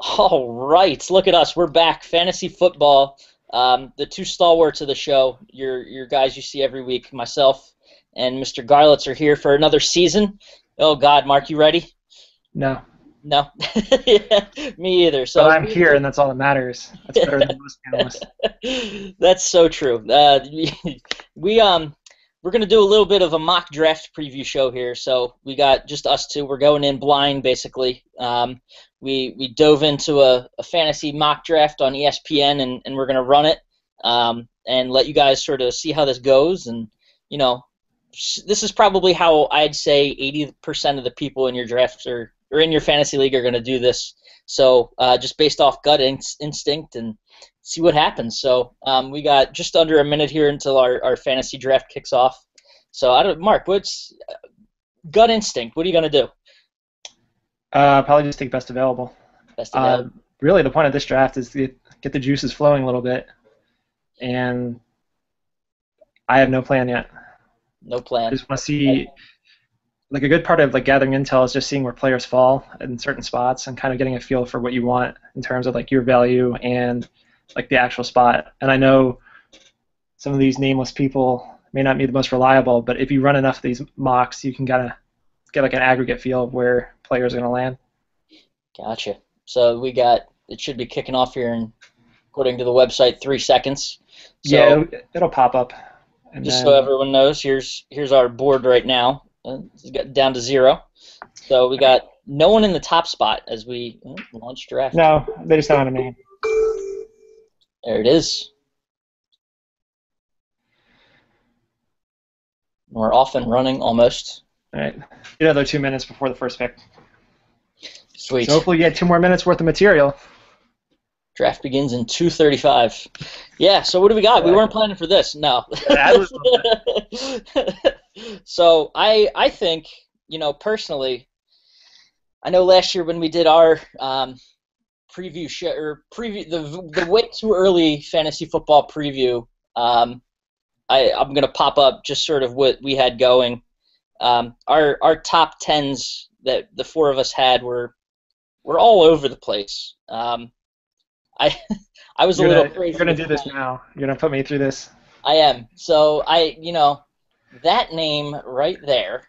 All right, look at us. We're back. Fantasy football. The two stalwarts of the show, your guys you see every week, myself and Mr. Garlitz are here for another season. Oh God, Mark, you ready? No, No, yeah, me either. but So I'm here, and that's all that matters. That's better than most analysts. that's so true. We we're gonna do a little bit of a mock draft preview show here. So we got just us two. We're going in blind basically. We dove into a fantasy mock draft on ESPN, and we're gonna run it and let you guys sort of see how this goes. And you know, this is probably how I'd say 80% of the people in your drafts or in your fantasy league are gonna do this. So just based off gut instinct and see what happens. So we got just under a minute here until our fantasy draft kicks off. So Mark, what's gut instinct? What are you gonna do? Probably just take best available. Best Uh, available. Really, the point of this draft is to get the juices flowing a little bit, and I have no plan yet. No I plan. just want to see, like, a good part of like gathering intel is just seeing where players fall in certain spots and kind of getting a feel for what you want in terms of like your value and like the actual spot. And I know some of these nameless people may not be the most reliable, but if you run enough of these mocks, you can kind of get like an aggregate feel of where players are going to land. Gotcha. So we got it should be kicking off here in according to the website 3 seconds. Yeah, So it'll pop up, and just so then everyone knows, here's our board right now. It's got down to 0. So we got no one in the top spot as we launch draft. no, they just don't have a name. There it is. We're off and running almost. All right, another 2 minutes before the first pick. Sweet. So hopefully you get 2 more minutes worth of material. Draft begins in 2:35. Yeah, so what do we got? We weren't planning for this. No. That was So I think, personally, I know last year when we did our preview show or preview the way too early fantasy football preview, I'm gonna pop up just sort of what we had going. Our top tens that the four of us had were all over the place. I I was a little you're crazy gonna with do this mine. now. You're gonna put me through this. I am. So that name right there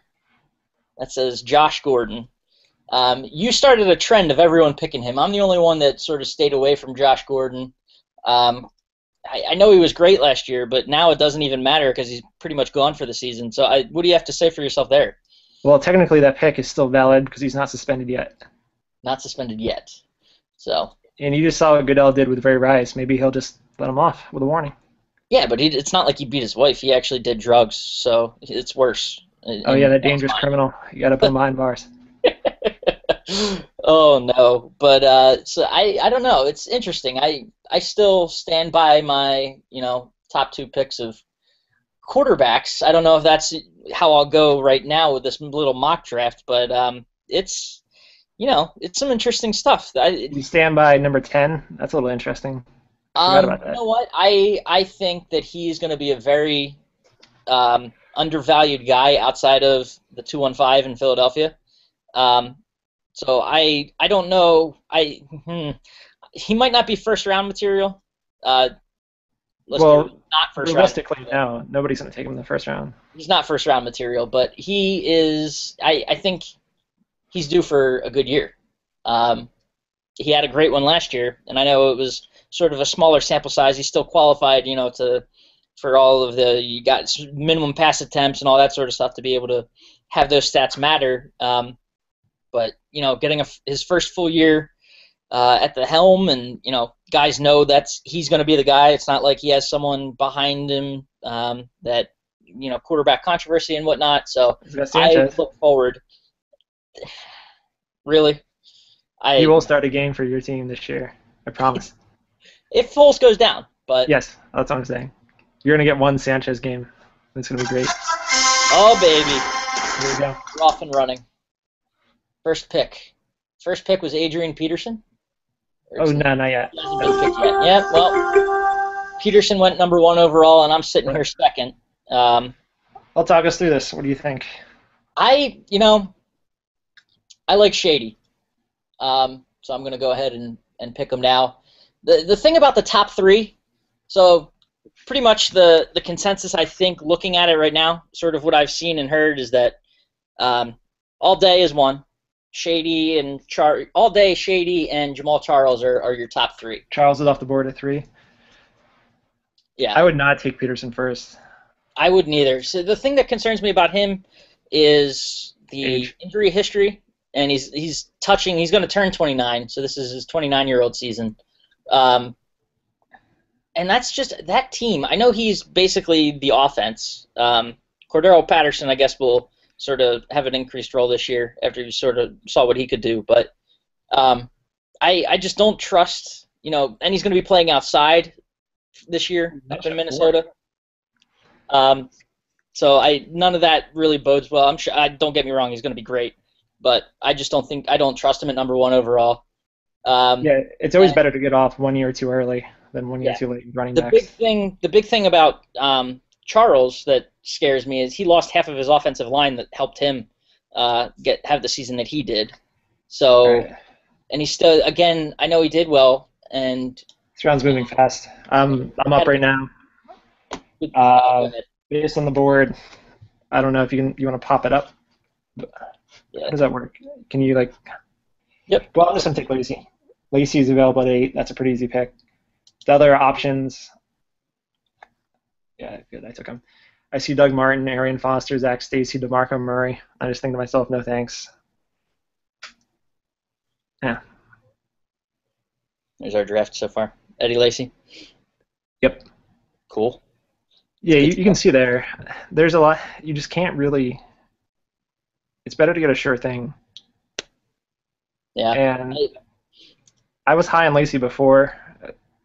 that says Josh Gordon. You started a trend of everyone picking him. I'm the only one that sort of stayed away from Josh Gordon. Um, I know he was great last year, but now it doesn't even matter because he's pretty much gone for the season. So what do you have to say for yourself there? Well, technically that pick is still valid because he's not suspended yet. Not suspended yet. So And you just saw what Goodell did with Ray Rice. Maybe he'll just let him off with a warning. yeah, but it's not like he beat his wife. He actually did drugs, so it's worse. Oh yeah, And that that's dangerous criminal. You got to put him behind bars. oh no, but so I don't know. It's interesting. I still stand by my top two picks of quarterbacks. I don't know if that's how I'll go right now with this little mock draft, but it's it's some interesting stuff. You stand by number 10. That's a little interesting. I forgot about You that. know what? I think that he's going to be a very undervalued guy outside of the 215 in Philadelphia. Um, So I don't know. He might not be first round material. Uh, let's be real, Well, not first round realistically, material. no. Nobody's going to take him in the first round. He's not first round material, but he is. I think he's due for a good year. Um, he had a great one last year, and I know it was sort of a smaller sample size. He still qualified, to for all of the you got minimum pass attempts and all that sort of stuff to be able to have those stats matter. But getting his first full year at the helm, and guys know that's he's going to be the guy. It's not like he has someone behind him that quarterback controversy and whatnot. So He's got I Sanchez. look forward. Really, He I will start a game for your team this year. I promise. if Foles goes down, but Yes, that's what I'm saying. You're going to get one Sanchez game. It's going to be great. oh baby, Here we go. we're off and running. First pick. First pick was Adrian Peterson. Or Oh, is no, not yet. he hasn't been picked yet. Yeah, well, Peterson went number 1 overall, and I'm sitting here second. Well, talk us through this. What do you think? I like Shady. So I'm going to go ahead and and pick them now. The thing about the top three, so pretty much the consensus, I think, looking at it right now, sort of what I've seen and heard is that All Day is one. Shady and All Day, Shady, and Jamal Charles are your top three. Charles is off the board at 3. Yeah. I would not take Peterson first. I wouldn't either. So the thing that concerns me about him is the Age. injury history, and he's going to turn 29, so this is his 29-year-old season. And that's just that team. I know he's basically the offense. Cordero Patterson, I guess, will sort of have an increased role this year after you sort of saw what he could do. But I just don't trust, and he's going to be playing outside this year up in Minnesota. So none of that really bodes well. I'm sure. Don't get me wrong, he's going to be great, but I just don't trust him at number 1 overall. Yeah, it's always better to get off 1 year too early than 1 year too late running backs. The big thing about Charles that scares me is he lost half of his offensive line that helped him have the season that he did. So, and he's still, again, I know he did well, and this round's moving fast. I'm up right now. Based on the board, I don't know if you want to pop it up. How does that work? Can you Yep. Well, I'm just gonna take Lacy. Lacy is available at 8. That's a pretty easy pick. The other options, yeah, good. I took him. I see Doug Martin, Arian Foster, Zach Stacy, DeMarco Murray. I just think to myself, no thanks. Yeah. There's our draft so far. Eddie Lacy. Yep. Cool. Yeah, you can see there's a lot. You just can't really. It's better to get a sure thing. Yeah. And I was high on Lacy before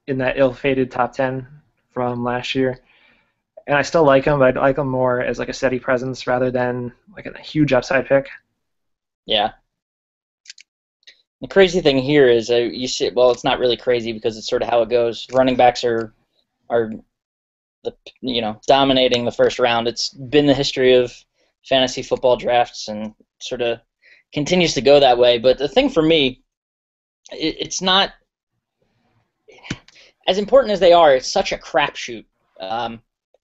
in that ill-fated top 10 from last year. And I still like him, but I'd like him more as a steady presence rather than a huge upside pick. Yeah. The crazy thing here is you see. Well, it's not really crazy because it's sort of how it goes. Running backs are dominating the first round. It's been the history of fantasy football drafts and sort of continues to go that way. But the thing for me, it's not as important as they are. It's such a crapshoot,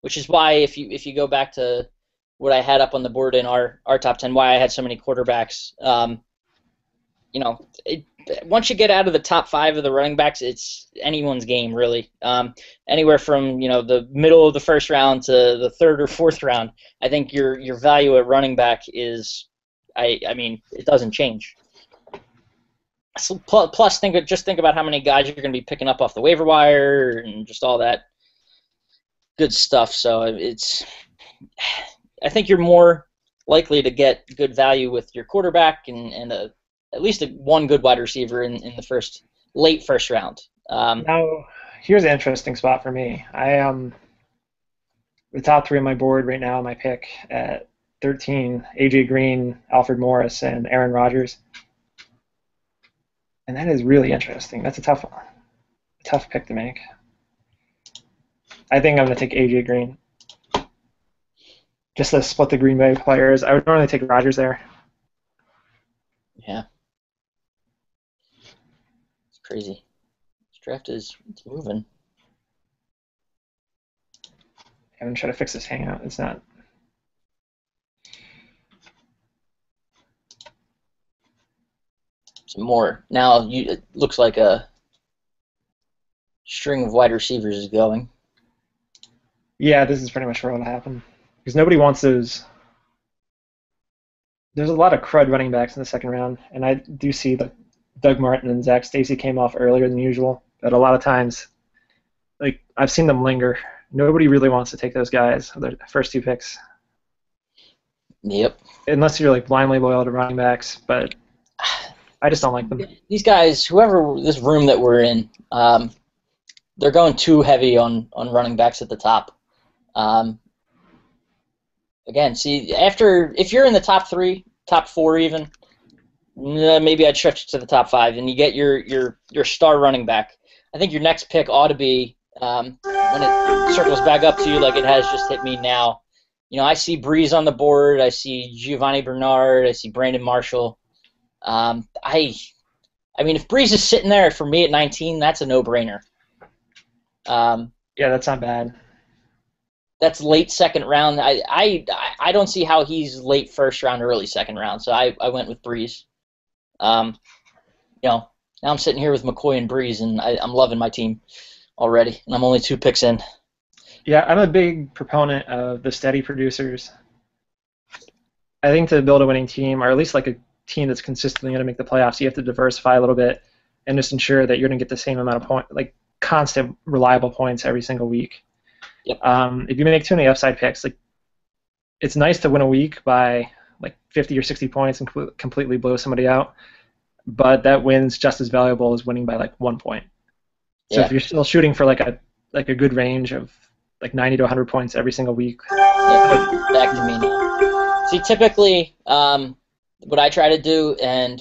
which is why if you go back to what I had up on the board in our top 10, why I had so many quarterbacks. Once you get out of the top 5 of the running backs, it's anyone's game, really. Anywhere from the middle of the first round to the 3rd or 4th round, I think your value at running back is, I mean, it doesn't change. So plus, think about how many guys you're going to be picking up off the waiver wire and just all that good stuff. So I think you're more likely to get good value with your quarterback and at least one good wide receiver in the late first round. Now, here's an interesting spot for me. I am the top 3 on my board right now. My pick at 13: AJ Green, Alfred Morris, and Aaron Rodgers. And that is really interesting. That's a tough pick to make. I think I'm going to take AJ Green. Just to split the Green Bay players. I would normally take Rodgers there. Yeah. It's crazy. This draft is moving. I'm going to try to fix this hangout. It's not. Some more. Now it looks like a string of wide receivers is going. Yeah, this is pretty much where it'll happen. Because nobody wants those. There's a lot of crud running backs in the second round, and I do see that Doug Martin and Zach Stacy came off earlier than usual, but a lot of times, I've seen them linger. Nobody really wants to take those guys, their first 2 picks. Yep. Unless you're blindly loyal to running backs, but I just don't like them. These guys, whoever this room that we're in, they're going too heavy on running backs at the top. Again, see, if you're in the top 3, top 4 even, maybe I'd stretch it to the top 5, and you get your star running back. I think your next pick ought to be, when it circles back up to you like it has just hit me now. I see Breeze on the board. I see Giovanni Bernard. I see Brandon Marshall. I I mean, if Breeze is sitting there for me at 19, that's a no-brainer. Yeah, that's not bad. That's late second round. I don't see how he's late first round, early second round. So I went with Breeze. You know, now I'm sitting here with McCoy and Breeze, and I'm loving my team already, and I'm only 2 picks in. Yeah, I'm a big proponent of the steady producers. I think to build a winning team, or at least like a team that's consistently going to make the playoffs, you have to diversify a little bit and just ensure that you're going to get the same amount of points, like constant, reliable points every single week. Yep. If you make too many upside picks, like it's nice to win a week by like 50 or 60 points and completely blow somebody out, but that win's just as valuable as winning by like 1 point. So Yeah. if you're still shooting for like a good range of like 90 to 100 points every single week. Yeah, back to me. See, typically, what I try to do, and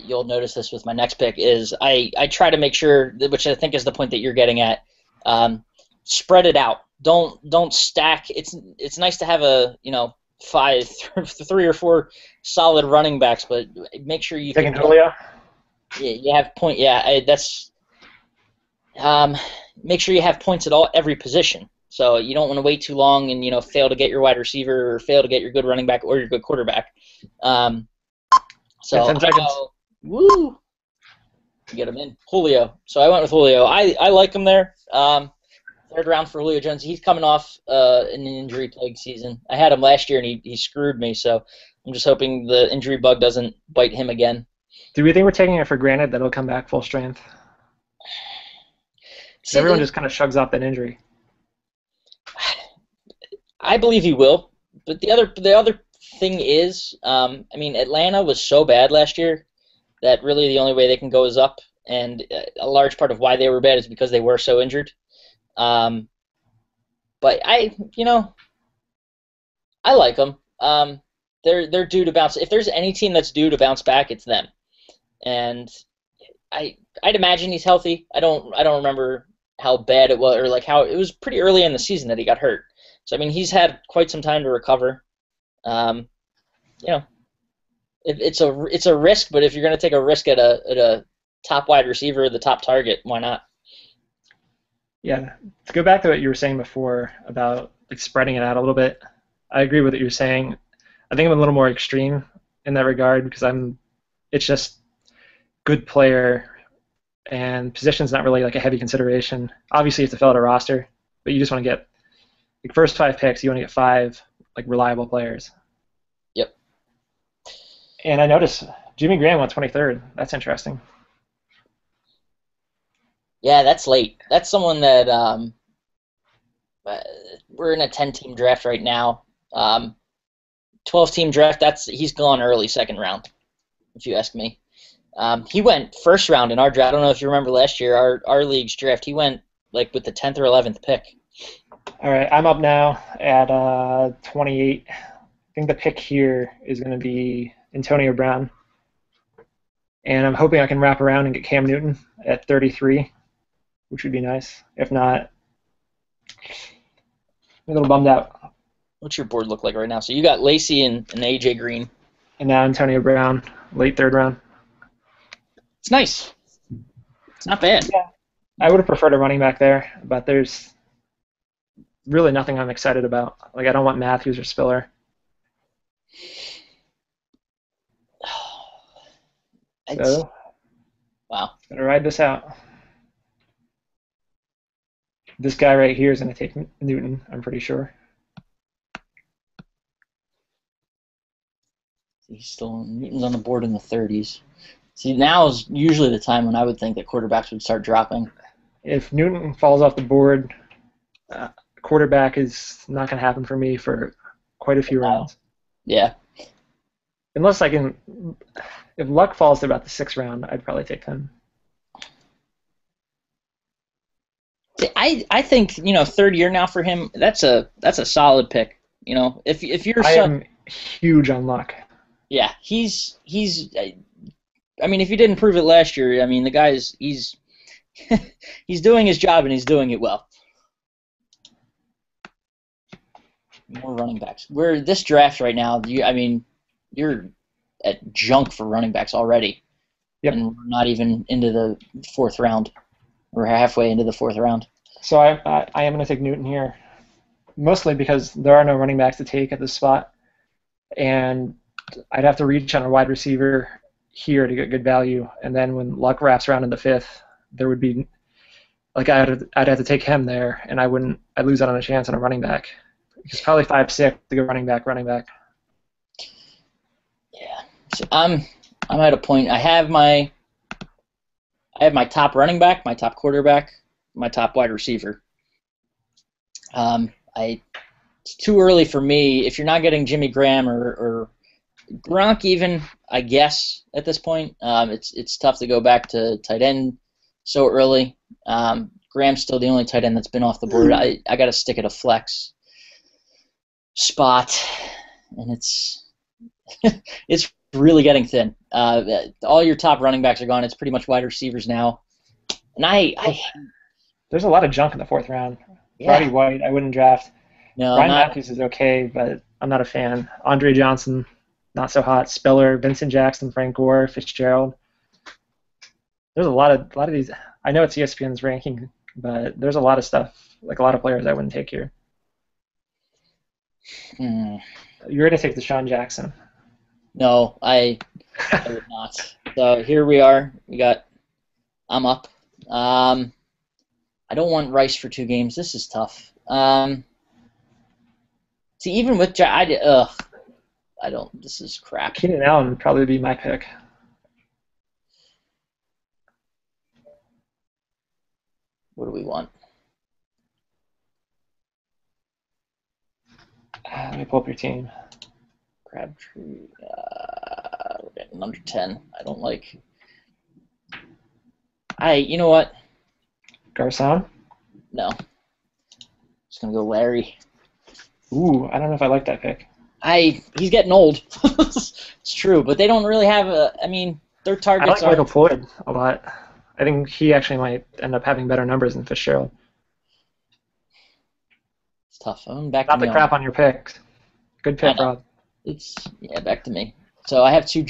you'll notice this with my next pick, is I try to make sure, which I think is the point that you're getting at, spread it out. Don't stack. It's nice to have a 3 or 4 solid running backs, but make sure you Taking Julio. You have point. Yeah, that's. Make sure you have points at every position. So you don't want to wait too long and fail to get your wide receiver or fail to get your good running back or your good quarterback. So 10 seconds. Woo, get him in Julio. So I went with Julio. I like him there. Third round for Julio Jones. He's coming off an injury-plagued season. I had him last year and he screwed me. So I'm just hoping the injury bug doesn't bite him again. Do we think we're taking it for granted that he'll come back full strength? See, everyone just kind of shrugs off that injury. I believe he will, but the other thing is, I mean, Atlanta was so bad last year that really the only way they can go is up, and a large part of why they were bad is because they were so injured. But I like them. They're due to bounce. If there's any team that's due to bounce back, it's them. And I'd imagine he's healthy. I don't remember how bad it was, or like how it was pretty early in the season that he got hurt. So I mean, he's had quite some time to recover. It's a risk, but if you're going to take a risk at a top wide receiver, the top target, why not? Yeah, to go back to what you were saying before about like spreading it out a little bit, I agree with what you're saying. I think I'm a little more extreme in that regard because it's just good player and position's not really like a heavy consideration. Obviously, you have to fill out a roster, but you just want to get like first 5 picks. You want to get 5 like reliable players. Yep. And I noticed Jimmy Graham went 23rd. That's interesting. Yeah, that's late. That's someone that we're in a 10-team draft right now. 12-team draft. He's gone early second round, if you ask me. He went first round in our draft. I don't know if you remember last year, our league's draft. He went like with the 10th or 11th pick. All right, I'm up now at 28. I think the pick here is going to be Antonio Brown. And I'm hoping I can wrap around and get Cam Newton at 33, which would be nice. If not, I'm a little bummed out. What's your board look like right now? So you got Lacey and AJ Green. And now Antonio Brown, late 3rd round. It's nice. It's not bad. Yeah, I would have preferred a running back there, but there's really nothing I'm excited about. Like, I don't want Matthews or Spiller. So, wow. Gotta ride this out. This guy right here is going to take Newton, I'm pretty sure. Newton's on the board in the 30s. See, now is usually the time when I would think that quarterbacks would start dropping. If Newton falls off the board, quarterback is not going to happen for me for quite a few rounds. Yeah. Unless if Luck falls to about the 6th round, I'd probably take him. I think 3rd year now for him. That's a solid pick. If you're I am huge on Luck. Yeah, he's. I mean, if you didn't prove it last year, I mean, the guy's he's doing his job and he's doing it well. More running backs. We're this draft right now. You're at junk for running backs already. Yep. and we're not even into the fourth round. We're halfway into the fourth round. So I am going to take Newton here, mostly because there are no running backs to take at this spot, and I'd have to reach on a wide receiver here to get good value, and then when Luck wraps around in the fifth, there would be I'd have to take him there, and I'd lose out on a chance on a running back. He's probably 5'6" to go running back. Yeah, so I'm at a point. I have my top running back, my top quarterback, my top wide receiver. It's too early for me. If you're not getting Jimmy Graham or Gronk, even I guess at this point, it's tough to go back to tight end so early. Graham's still the only tight end that's been off the board. I got to stick at a flex spot, and it's it's really getting thin. All your top running backs are gone. It's pretty much wide receivers now, and there's a lot of junk in the fourth round. Yeah. Roddy White, I wouldn't draft. No, Ryan Matthews is okay, but I'm not a fan. Andre Johnson, not so hot. Spiller, Vincent Jackson, Frank Gore, Fitzgerald. There's a lot of these. I know it's ESPN's ranking, but there's a lot of stuff, like a lot of players I wouldn't take here. You're going to take Deshaun Jackson. No, I would not. So here we are. I'm up. I don't want Rice for 2 games. This is tough. See, even with I don't. This is crap. Keenan Allen would probably be my pick. What do we want? Let me pull up your team. Crabtree. We're getting under 10. I don't like. You know what? Garcon? No. Just gonna go Larry. Ooh, I don't know if I like that pick. He's getting old. It's true, but they don't really have their targets I like Michael Floyd a lot. I think he actually might end up having better numbers than Fitzgerald. It's tough. Back Not to me. the crap on your picks. Good pick, Rob. It's back to me. So I have two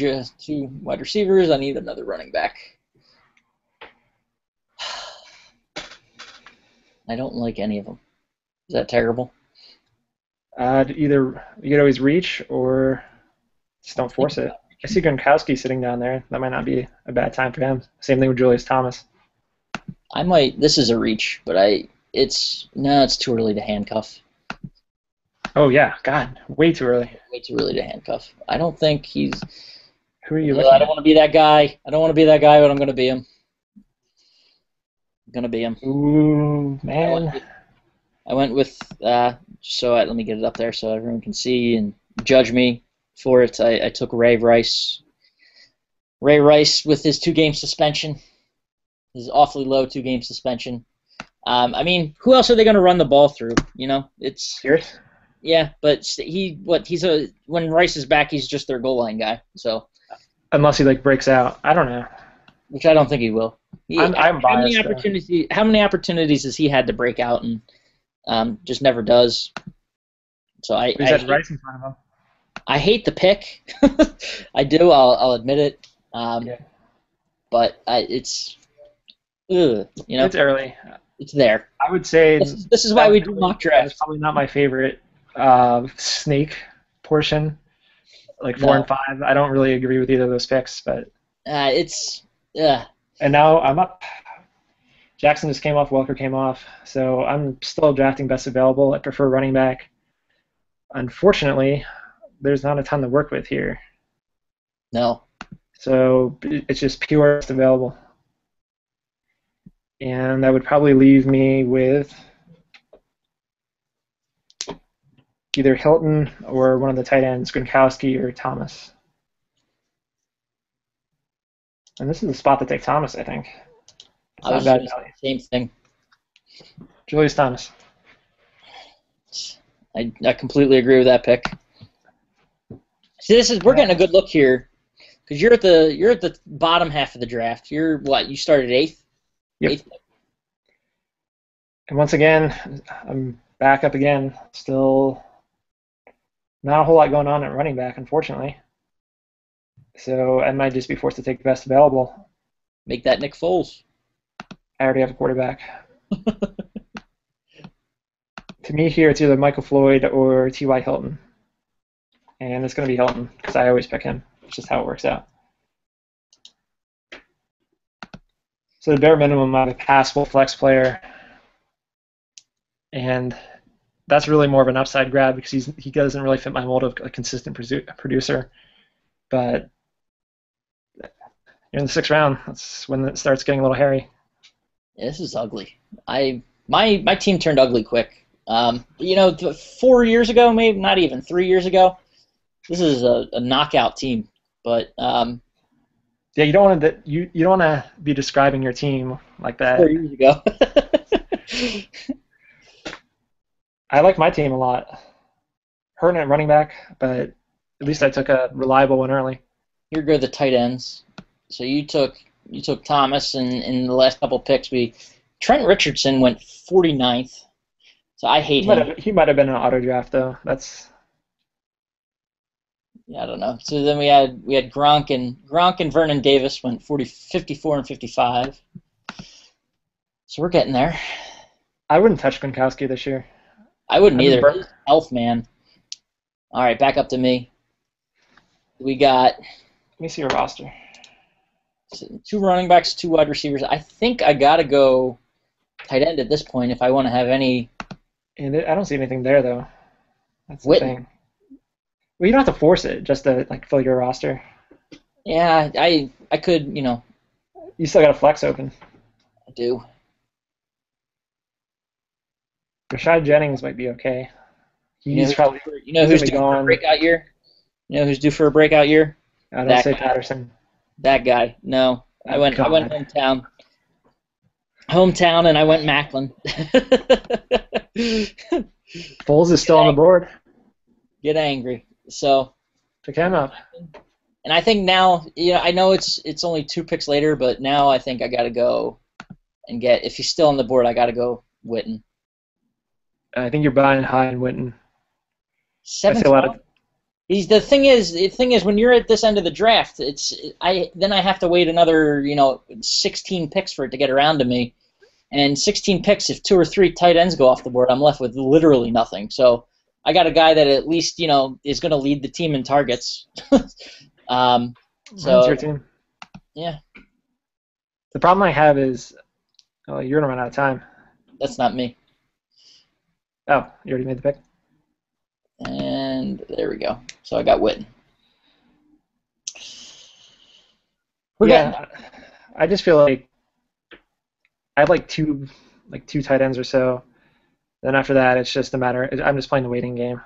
wide receivers. I need another running back. I don't like any of them. Is that terrible? Either you could always reach or just don't force it. I see Gronkowski sitting down there. That might not be a bad time for him. Same thing with Julius Thomas. I might. This is a reach, but it's too early to handcuff. Oh yeah, God, way too early. Way too early to handcuff. I don't think he's. Who are you looking I don't want to be that guy. I don't want to be that guy, but I'm going to be him. I'm going to be him. Ooh, man. I went with let me get it up there so everyone can see and judge me for it. I took Ray Rice. Ray Rice with his 2-game suspension, his awfully low 2-game suspension. Who else are they going to run the ball through? It's Pierce. Yeah, but when Rice is back, he's just their goal line guy. So unless he breaks out, I don't know. Which I don't think he will. I'm biased. How many opportunities has he had to break out and just never does? So I Rice in front of him. I hate the pick. I do. I'll admit it. But it's It's early. It's there. I would say this is why we do mock drafts. It's probably not my favorite snake portion. 4 and 5. I don't really agree with either of those picks, but And now I'm up. Jackson just came off. Welker came off. So I'm still drafting best available. I prefer running back. Unfortunately, there's not a ton to work with here. No. So it's just pure best available. And that would probably leave me with either Hilton or one of the tight ends, Gronkowski or Thomas. And this is the spot to take Thomas, I think. I was doing the same thing. Julius Thomas. I completely agree with that pick. See, we're getting a good look here, because you're at the bottom half of the draft. You're what? You started 8th. Yep. 8th? And once again, I'm back up again. Still not a whole lot going on at running back, unfortunately. So I might just be forced to take the best available. Make that Nick Foles. I already have a quarterback. To me here, it's either Michael Floyd or T.Y. Hilton. And it's going to be Hilton because I always pick him. It's just how it works out. So the bare minimum, I have a passable flex player. And that's really more of an upside grab because he doesn't really fit my mold of a consistent producer. But you're in the 6th round. That's when it starts getting a little hairy. Yeah, this is ugly. My team turned ugly quick. 4 years ago, maybe not even 3 years ago, this is a knockout team. But yeah, you don't want to you don't want to be describing your team like that. 4 years ago. I like my team a lot. Hurting at running back, but at least I took a reliable one early. Here go the tight ends. So you took Thomas, and in the last couple picks, Trent Richardson went 49th. So I hate him. He might have been an auto draft though. Yeah, I don't know. So then we had Gronk and Vernon Davis went 54 and 55. So we're getting there. I wouldn't touch Gronkowski this year. I wouldn't either. He's health, man. All right, back up to me. We got. Let me see your roster. 2 running backs, 2 wide receivers. I think I gotta go tight end at this point if I want to have any. And I don't see anything there though. That's the Witten. thing. Well, you don't have to force it just to fill your roster. Yeah, I could, You still got a flex open. I do. Rashad Jennings might be okay. He's probably. Who's due for a breakout year? You know who's due for a breakout year? I don't say Patterson. That guy. No, I went hometown. And I went Macklin. Foles is still on the board. Get angry. So pick him up. And I think now, I know it's only 2 picks later, but now I think I got to go and get. If he's still on the board, I got to go Witten. I think you're buying high in Witten. 7. The thing is when you're at this end of the draft, then I have to wait another 16 picks for it to get around to me, and 16 picks, if 2 or 3 tight ends go off the board, I'm left with literally nothing. So I got a guy that at least is going to lead the team in targets. So your team. Yeah. The problem I have is, you're gonna run out of time. That's not me. Oh, you already made the pick. And there we go. So I got Witten. I just feel like I have two tight ends or so. Then after that, it's just a matter. I'm just playing the waiting game.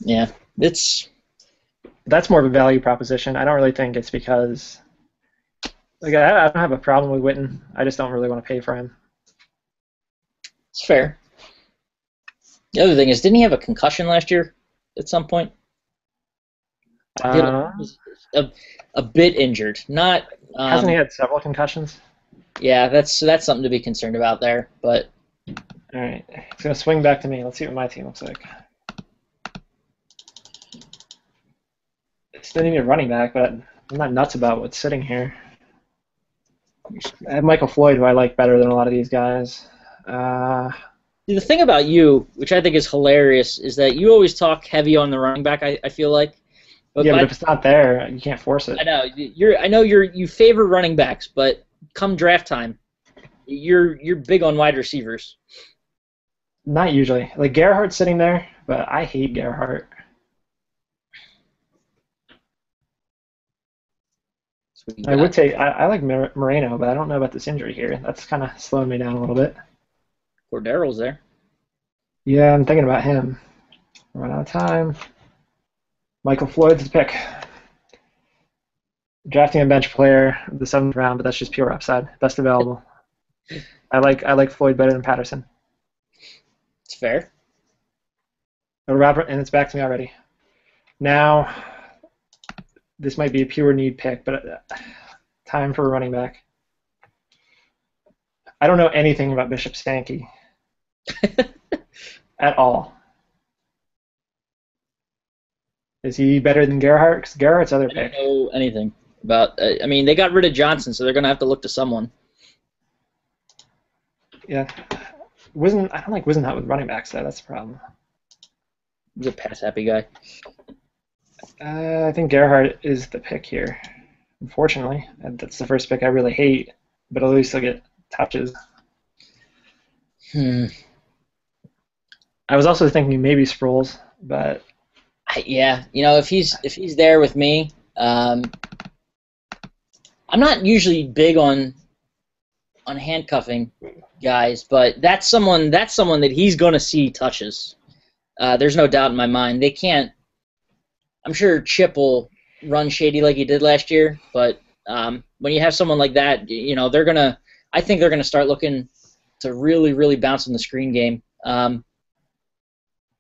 Yeah, that's more of a value proposition. I don't really think it's because I don't have a problem with Witten. I just don't really want to pay for him. It's fair. The other thing is, didn't he have a concussion last year at some point? A bit injured. Not. Hasn't he had several concussions? Yeah, that's something to be concerned about there. But all right, it's gonna swing back to me. Let's see what my team looks like. Still need a running back, but I'm not nuts about what's sitting here. I have Michael Floyd, who I like better than a lot of these guys. The thing about you, which I think is hilarious, is that you always talk heavy on the running back. I feel like. But if it's not there, you can't force it. I know you favor running backs, but come draft time, you're big on wide receivers. Not usually. Like Gerhardt's sitting there, but I hate Gerhardt. I would say I like Moreno, but I don't know about this injury here. That's kind of slowing me down a little bit. Cordero's there. Yeah, I'm thinking about him. Run out of time. Michael Floyd's the pick. Drafting a bench player the 7th round, but that's just pure upside. Best available. I like Floyd better than Patterson. It's fair. Robert, and it's back to me already. Now, this might be a pure need pick, but time for a running back. I don't know anything about Bishop Sankey at all. Is he better than Gerhardt? 'Cause Gerhardt's other I don't pick. know anything about. I mean, they got rid of Johnson, so they're gonna have to look to someone. Yeah. I don't like Wisenhunt with running backs though. That's the problem. He's a pass happy guy. I think Gerhardt is the pick here. Unfortunately, and that's the first pick I really hate, but at least I'll get touches. Hmm. I was also thinking maybe Sproles, but Yeah, if he's there with me, I'm not usually big on handcuffing guys, but that's someone that he's going to see touches. There's no doubt in my mind. They can't. I'm sure Chip will run shady like he did last year, but when you have someone like that, they're gonna. I think they're gonna start looking to really, really bounce in the screen game.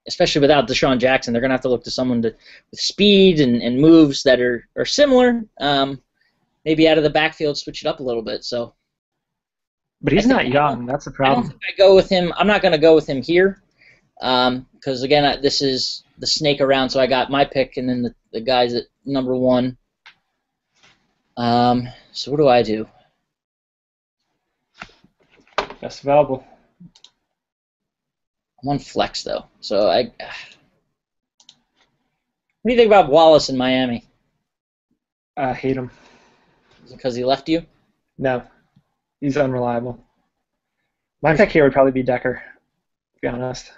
Especially without Deshaun Jackson, they're gonna have to look to someone with speed and moves that are similar. Maybe out of the backfield, switch it up a little bit. So. But he's not young. That's the I don't problem. think I go with him. I'm not going to go with him here because, again, this is the snake around, so I got my pick and then the guys at number 1. So what do I do? Best available. I'm on flex, though. So what do you think about Wallace in Miami? Hate him. Is it because he left you? No, he's unreliable. My pick here would probably be Decker, to be honest.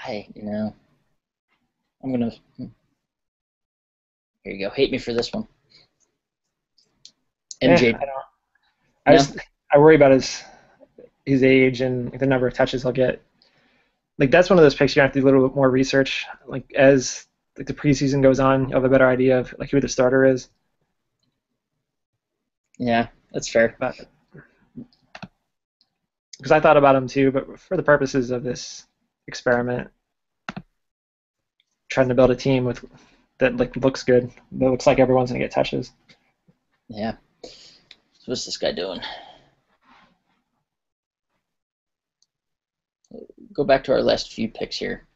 I'm going to... Here you go. Hate me for this one. MJ. I don't. I worry about his age and the number of touches he'll get. Like that's one of those picks you have to do a little bit more research. Like as the preseason goes on, you have a better idea of like who the starter is. Yeah, that's fair. Because I thought about him too, but for the purposes of this experiment, trying to build a team that like looks good, that looks like everyone's gonna get touches. Yeah. So what's this guy doing? Go back to our last few picks here.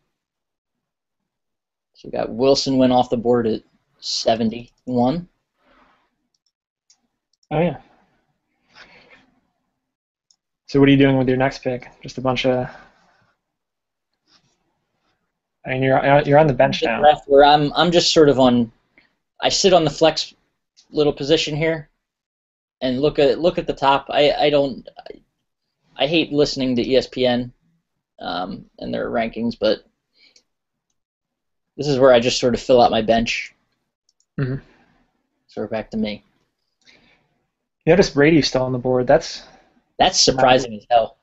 So we got Wilson went off the board at 71. Oh yeah. So what are you doing with your next pick? Just a bunch of. I mean, you're on the bench now. Where I'm just sort of on. I sit on the flex little position here, and look at the top. I hate listening to ESPN, and their rankings, but this is where I just sort of fill out my bench. Mm-hmm. So we're back to me. You notice Brady's still on the board. That's surprising as hell.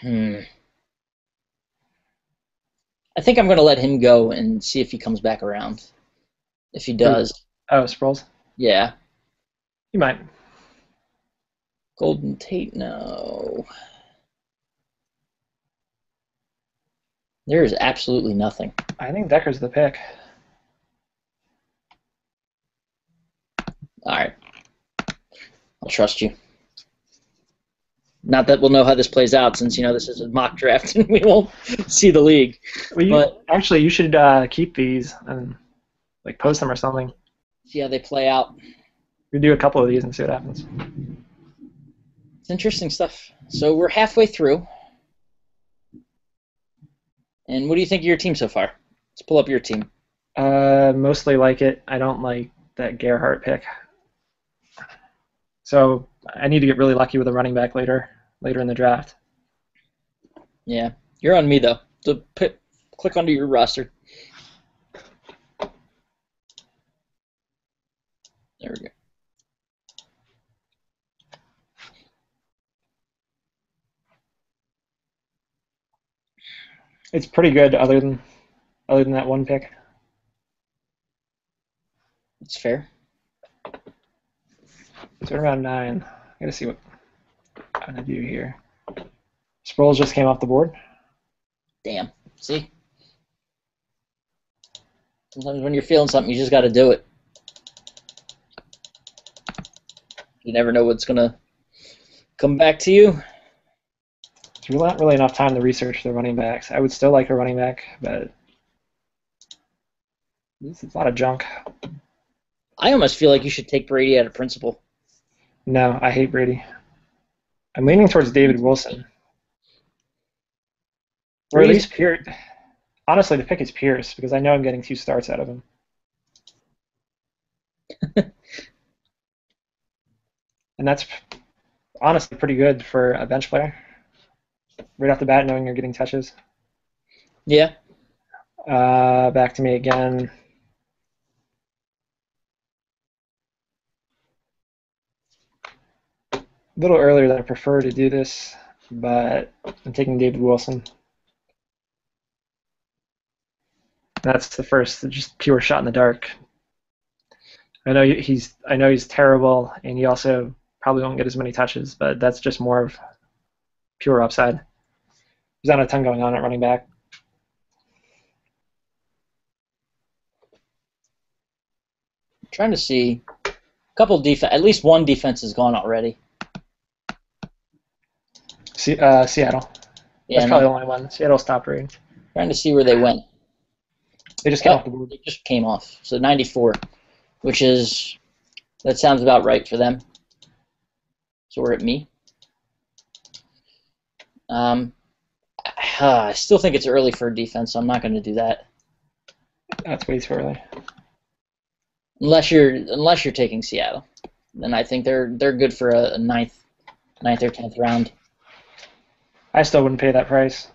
I think I'm going to let him go and see if he comes back around. If he does. Oh, Sproles? Yeah. He might. Golden Tate, no. There is absolutely nothing. I think Decker's the pick. All right. I'll trust you. Not that we'll know how this plays out since, this is a mock draft and we won't see the league. Well, you should keep these and like post them or something. See how they play out. We do a couple of these and see what happens. It's interesting stuff. So we're halfway through. And what do you think of your team so far? Let's pull up your team. Mostly like it. I don't like that Gerhardt pick. So I need to get really lucky with a running back later in the draft. Yeah, you're on me though. So click onto your roster. There we go. It's pretty good other than that one pick. That's fair. It's around 9. I gotta see what I'm gonna do here. Sproles just came off the board. Damn. See? Sometimes when you're feeling something, you just gotta do it. You never know what's gonna come back to you. There's not really enough time to research the running backs. I would still like a running back, but this is a lot of junk. I almost feel like you should take Brady out of principle. No, I hate Brady. I'm leaning towards David Wilson. Or at least Pierce. Honestly, the pick is Pierce because I know I'm getting 2 starts out of him. And that's honestly pretty good for a bench player. Right off the bat, knowing you're getting touches. Yeah. Back to me again. A little earlier than I prefer to do this, but I'm taking David Wilson. That's the first, just pure shot in the dark. I know he's terrible, and he also probably won't get as many touches, but that's just more of pure upside. There's not a ton going on at running back. I'm trying to see a couple defense. At least one defense is gone already. Seattle. Yeah, that's probably the only one. Seattle stopped reading. Trying to see where they went. They just came off the board. They just came off. So 94, which is, that sounds about right for them. So we're at me. I still think it's early for defense, so I'm not going to do that. That's way too early. Unless you're taking Seattle, then I think they're good for a ninth or 10th round. I still wouldn't pay that price.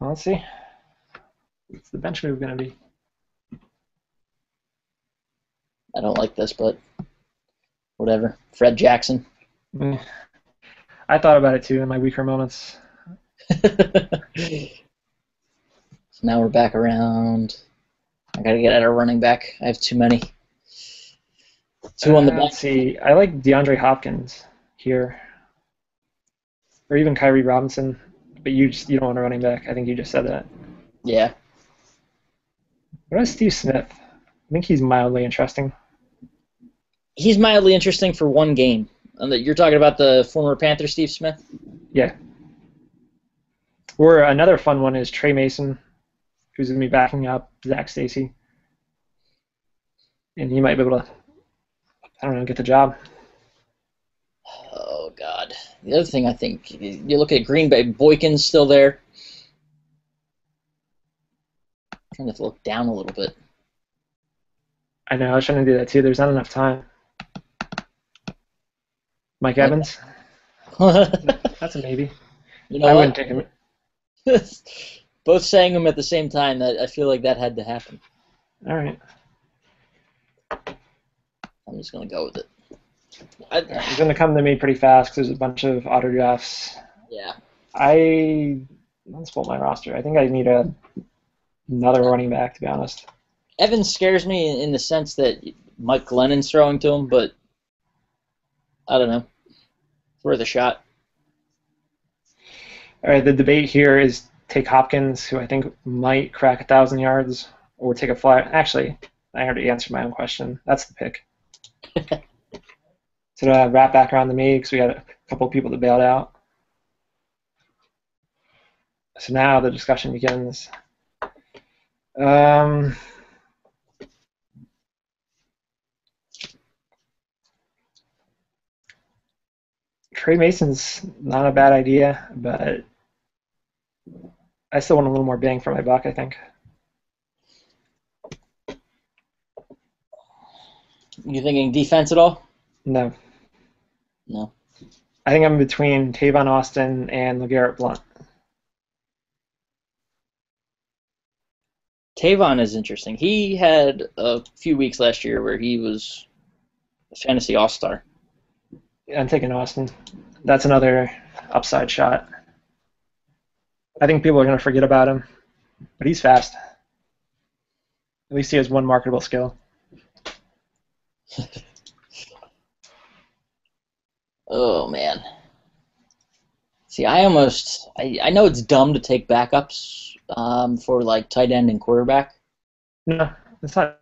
Well, let's see. What's the bench move going to be? I don't like this, but whatever. Fred Jackson. I thought about it too in my weaker moments. So now we're back around. I got to get at a running back. I have too many. 2 on the bench. Let's see. I like DeAndre Hopkins here. Or even Kyrie Robinson. But you don't want a running back. I think you just said that. Yeah. What about Steve Smith? I think he's mildly interesting. He's mildly interesting for one game. You're talking about the former Panther Steve Smith? Yeah. Or another fun one is Trey Mason, who's going to be backing up Zach Stacy. And he might be able to, I don't know, get the job. Oh, God. The other thing I think, you look at Green Bay, Boykin's still there. I'm trying to look down a little bit. I know, I was trying to do that too. There's not enough time. Mike Evans? That's a maybe. You know I wouldn't take him. Both saying them at the same time, that I feel like that had to happen. All right. I'm just going to go with it. He's going to come to me pretty fast because there's a bunch of auto drafts. Yeah. Let's pull my roster. I think I need another running back, to be honest. Evans scares me in the sense that Mike Glennon's throwing to him, but I don't know. It's worth a shot. All right, the debate here is take Hopkins, who I think might crack 1,000 yards, or take a flyer. Actually, I already answered my own question. That's the pick. So to wrap back around to me, because we had a couple of people that bailed out. So now the discussion begins. Trey Mason's not a bad idea, but I still want a little more bang for my buck, I think. You thinking defense at all? No. No. I think I'm between Tavon Austin and LeGarrette Blount. Tavon is interesting. He had a few weeks last year where he was a fantasy all-star. Yeah, I'm taking Austin. That's another upside shot. I think people are going to forget about him, but he's fast. At least he has one marketable skill. Oh, man. See, I know it's dumb to take backups for, like, tight end and quarterback. No, it's not.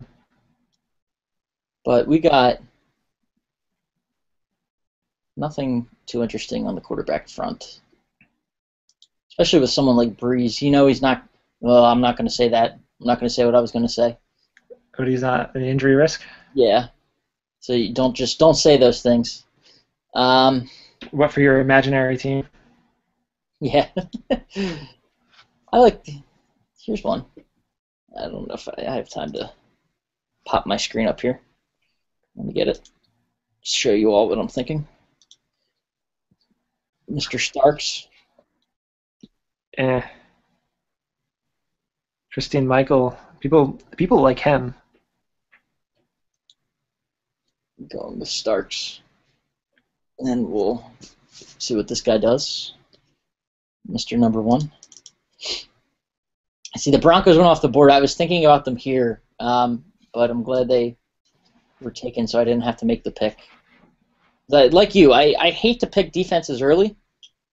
But we got nothing too interesting on the quarterback front, especially with someone like Breeze. You know he's not. Well, I'm not going to say that. I'm not going to say what I was going to say. But he's not an injury risk. Yeah. So you don't say those things. What for your imaginary team? Yeah. I like. Here's one. I don't know if I have time to pop my screen up here. Let me get it. Show you all what I'm thinking. Mr. Starks. Christine Michael. People like him. Going with Starks. And we'll see what this guy does. Mr. Number 1. I see the Broncos went off the board. I was thinking about them here, but I'm glad they were taken so I didn't have to make the pick. Like you, I hate to pick defenses early,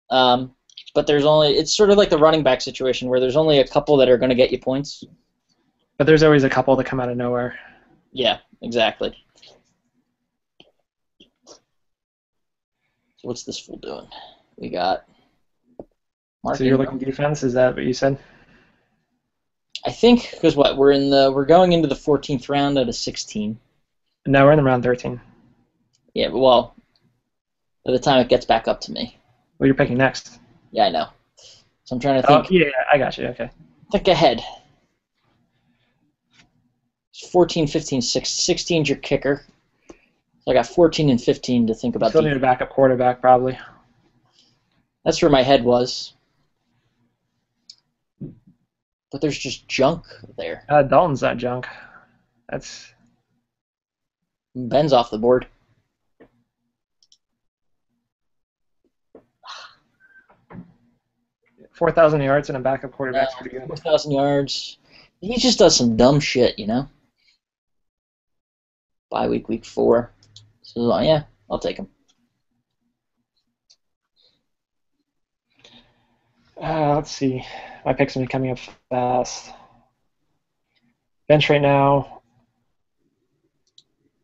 but it's sort of like the running back situation where there's only a couple that are going to get you points. But there's always a couple that come out of nowhere. Yeah, exactly. So what's this fool doing? We got So you're looking defense? Is that what you said? I think because we're going into the 14th round out of 16. No, we're in the round 13. Yeah, well, by the time it gets back up to me. Well, you're picking next. Yeah, I know. So I'm trying to think. Oh, yeah, I got you. Okay. Think ahead. 14, 15, 16 is your kicker. So I got 14 and 15 to think about. Still need a backup quarterback, probably. That's where my head was. But there's just junk there. Dalton's not junk. That's Ben's off the board. 4,000 yards and a backup quarterback's pretty good. 4,000 yards. He just does some dumb shit, you know? Bye week 4. So, yeah, I'll take him. Let's see. My picks are coming up fast. Bench right now,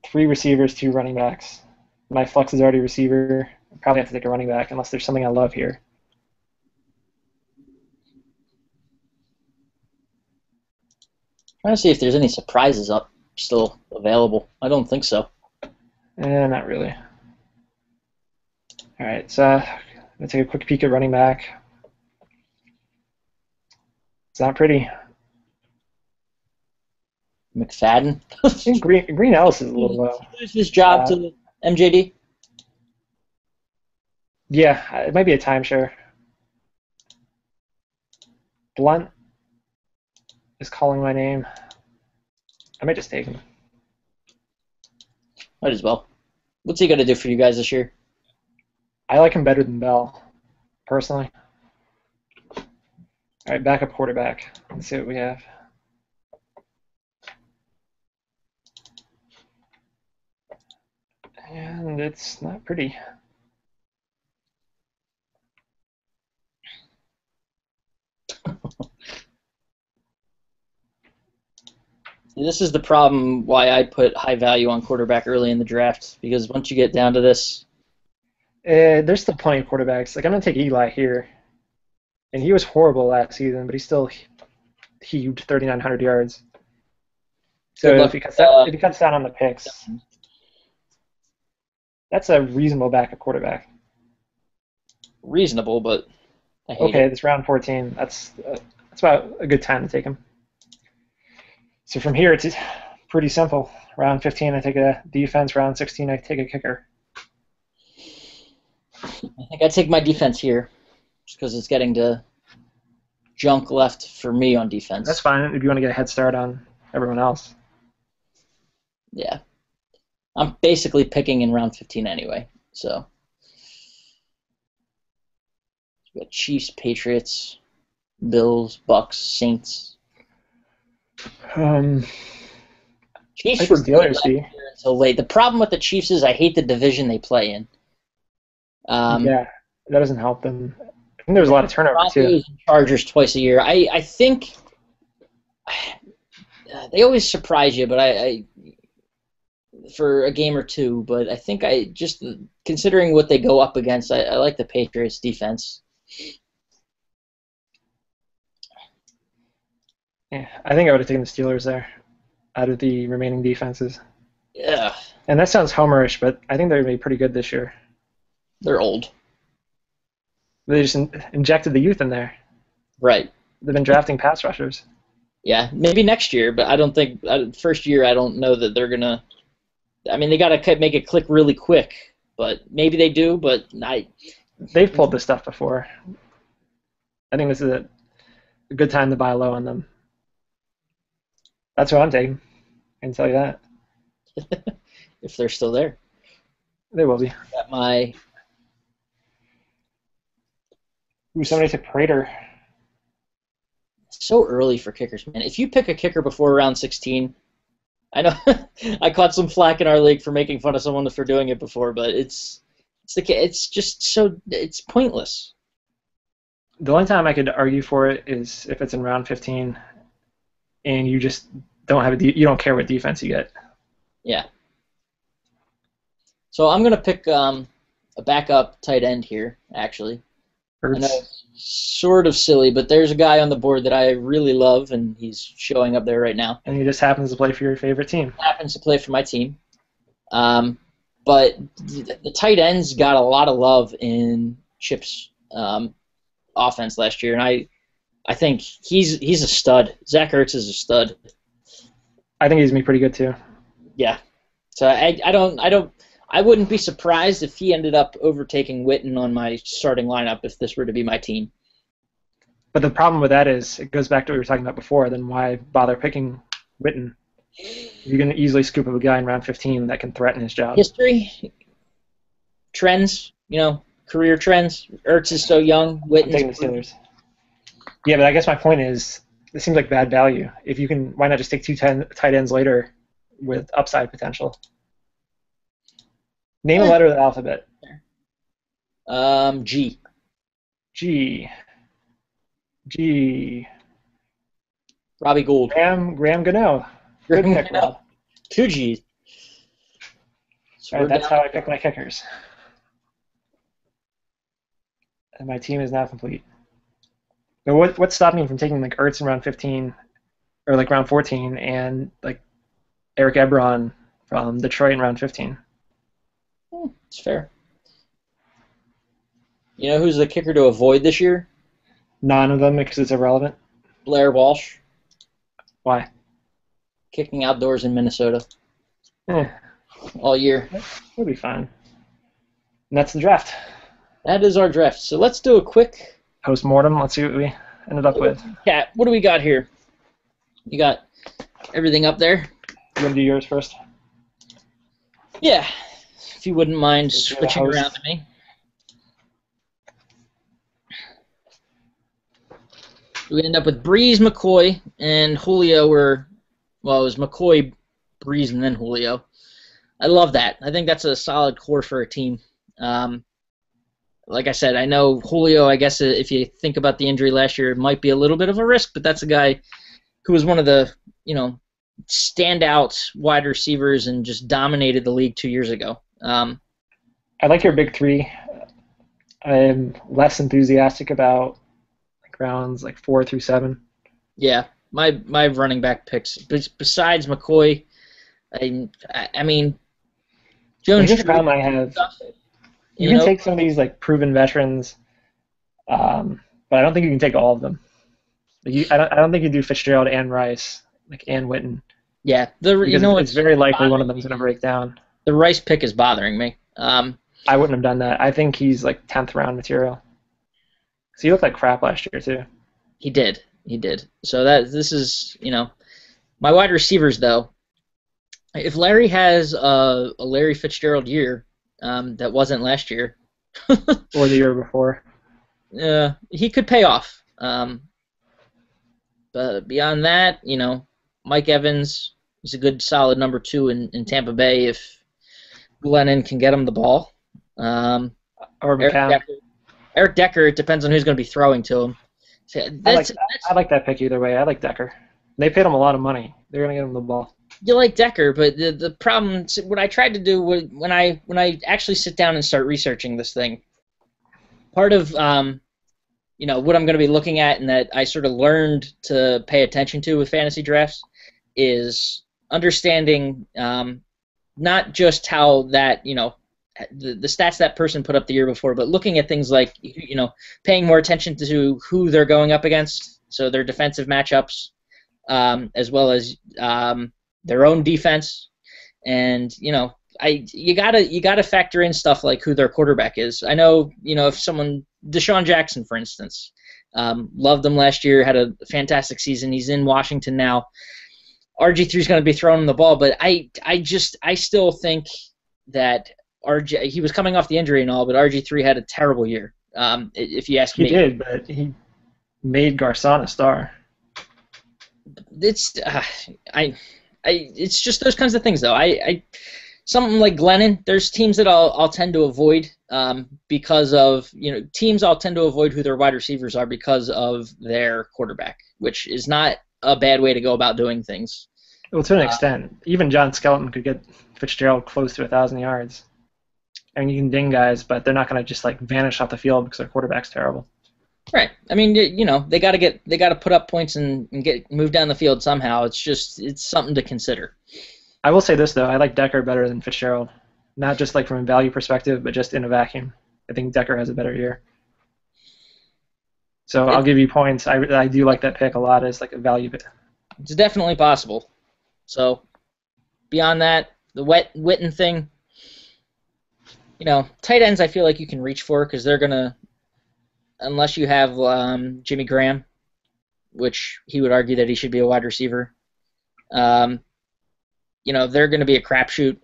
3 receivers, 2 running backs. My flex is already a receiver. I probably have to take a running back unless there's something I love here. Trying to see if there's any surprises up still available. I don't think so. Not really. All right, so I'm going to take a quick peek at running back. It's not pretty. McFadden. I think Green Ellis is a little low. Lose his job to MJD? Yeah, it might be a timeshare. Blunt is calling my name. I might just take him. Might as well. What's he going to do for you guys this year? I like him better than Bell, personally. All right, backup quarterback. Let's see what we have. And it's not pretty. This is the problem why I put high value on quarterback early in the draft, because once you get down to this... there's still plenty of quarterbacks. Like, I'm going to take Eli here. And he was horrible last season, but he still heaved 3,900 yards. So if he cuts down on the picks, that's a reasonable backup quarterback. Reasonable, but I hate okay, it. it's round 14. That's about a good time to take him. So from here, it's pretty simple. Round 15, I take a defense. Round 16, I take a kicker. I think I take my defense here, just because it's getting to junk left for me on defense. That's fine if you want to get a head start on everyone else. Yeah. I'm basically picking in round 15 anyway, so. We got Chiefs, Patriots, Bills, Bucks, Saints. Chiefs were good until late. The problem with the Chiefs is I hate the division they play in. Yeah, that doesn't help them. I think there was a lot of turnover Broncos too. And Chargers twice a year. I think they always surprise you, but for a game or two, but I think I just considering what they go up against, I like the Patriots defense. Yeah, I think I would have taken the Steelers there out of the remaining defenses. Yeah, And that sounds homerish, but I think they're going to be pretty good this year. they're old. They just injected the youth in there. Right. They've been drafting pass rushers. Yeah, maybe next year, but I don't think first year. I don't know that they're gonna. I mean, they got to make it click really quick, but maybe they do. But They've pulled this stuff before. I think this is a good time to buy low on them. That's what I'm taking. I can tell you that. if they're still there. They will be. Got my Ooh, somebody took Prater. so early for kickers, man. If you pick a kicker before round 16, I know I caught some flack in our league for making fun of someone for doing it before, but it's just so it's pointless. The only time I could argue for it is if it's in round 15, and you just don't have you don't care what defense you get. Yeah. So I'm gonna pick a backup tight end here, actually. I know it's sort of silly, but there's a guy on the board that I really love, and he's showing up there right now. And he just happens to play for your favorite team. Happens to play for my team. But the tight ends got a lot of love in Chip's offense last year, and I think he's a stud. Zach Ertz is a stud. I think he's gonna be pretty good too. Yeah. So I wouldn't be surprised if he ended up overtaking Witten on my starting lineup if this were to be my team. But the problem with that is it goes back to what we were talking about before. Then why bother picking Witten? You can easily scoop up a guy in round 15 that can threaten his job. History, trends, career trends. Ertz is so young. I'm taking the Steelers. Yeah, but I guess my point is it seems like bad value. If you can, why not just take two tight ends later with upside potential? Name a letter of the alphabet. G. G. Robbie Gould. Graham Gano. Good pick, Rob. 2 G's. So Right, that's how I pick my kickers. And my team is now complete. But what's stopping me from taking like Ertz in round 15 or like round 14 and like Eric Ebron from Detroit in round 15? It's fair. You know who's the kicker to avoid this year? None of them because it's irrelevant. Blair Walsh. Why? Kicking outdoors in Minnesota. Eh, all year. We'll be fine. And that's the draft. That is our draft. So let's do a quick Post-mortem. Let's see what we ended up with. Cat, what do we got here? You got everything up there? You want to do yours first? Yeah. If you wouldn't mind You're the switching host. around to me. We end up with Breeze, McCoy, and Julio it was McCoy, Breeze, and then Julio. I love that. I think that's a solid core for a team. Like I said, I know Julio, I guess if you think about the injury last year, it might be a little bit of a risk, but that's a guy who was one of the, standout wide receivers and just dominated the league 2 years ago. I like your big three. I'm less enthusiastic about rounds 4 through 7. Yeah, my running back picks. Besides McCoy, I mean, Jones. The problem I have, you can take some of these proven veterans, but I don't think you can take all of them. I don't think you do Fitzgerald and Rice, and Witten. Yeah, it's very likely one of them is going to break down. The Rice pick is bothering me. I wouldn't have done that. I think he's 10th round material. So he looked like crap last year too. He did. So this is my wide receivers though. If Larry has a Larry Fitzgerald year, that wasn't last year, or the year before, he could pay off. But beyond that, Mike Evans is a good solid number 2 in Tampa Bay if Glennon can get him the ball. or McCown. Eric Decker, it depends on who's going to be throwing to him. I like that pick either way. I like Decker. They paid him a lot of money. They're going to get him the ball. you like Decker, but the problem, what I tried to do when I actually sit down and start researching this thing, part of what I'm going to be looking at and that I sort of learned to pay attention to with fantasy drafts is understanding not just how that the stats that person put up the year before, but looking at things like paying more attention to who they're going up against, so their defensive matchups, as well as their own defense, and you gotta factor in stuff like who their quarterback is. I know if someone Deshaun Jackson, for instance, loved him last year, had a fantastic season. He's in Washington now. RG3 is going to be throwing him the ball, but I still think that he was coming off the injury and all, but RG3 had a terrible year. If you ask me, he did, but he made Garcon a star. It's it's just those kinds of things, though. Something like Glennon, there's teams that I'll tend to avoid because of teams I'll tend to avoid who their wide receivers are because of their quarterback, which is not a bad way to go about doing things. Well, to an extent, even John Skelton could get Fitzgerald close to 1,000 yards. I mean, you can ding guys, but they're not going to just vanish off the field because their quarterback's terrible. Right. I mean, they got to put up points and get moved down the field somehow. It's something to consider. I will say this though, I like Decker better than Fitzgerald, not just from a value perspective, but just in a vacuum. I think Decker has a better year. So I'll give you points. I do like that pick a lot as a value pick. It's definitely possible. So beyond that, the Witten thing, tight ends I feel like you can reach for because they're gonna, unless you have Jimmy Graham, which he would argue that he should be a wide receiver. They're going to be a crapshoot.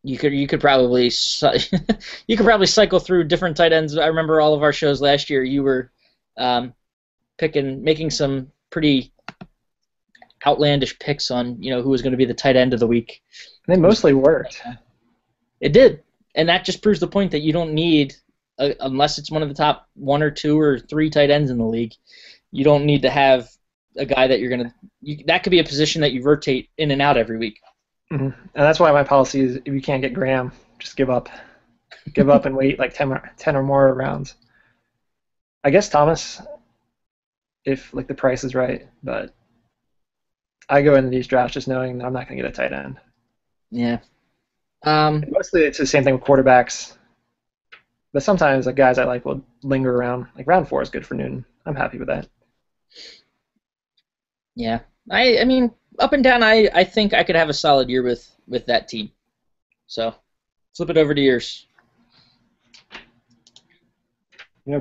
You could probably cycle through different tight ends. I remember all of our shows last year. You were making some pretty outlandish picks on who was going to be the tight end of the week. They mostly worked. It did, and that just proves the point that you don't need, unless it's one of the top 1 or 2 or 3 tight ends in the league, you don't need to have a guy that that could be a position that you rotate in and out every week. Mm-hmm. And that's why my policy is if you can't get Graham, just give up. Give up and wait 10 or more rounds. I guess Thomas, if the price is right, but I go into these drafts just knowing that I'm not going to get a tight end. Yeah. Mostly it's the same thing with quarterbacks. But sometimes guys I like will linger around. Round 4 is good for Newton. I'm happy with that. Yeah. I mean, up and down, I think I could have a solid year with that team. So, flip it over to yours.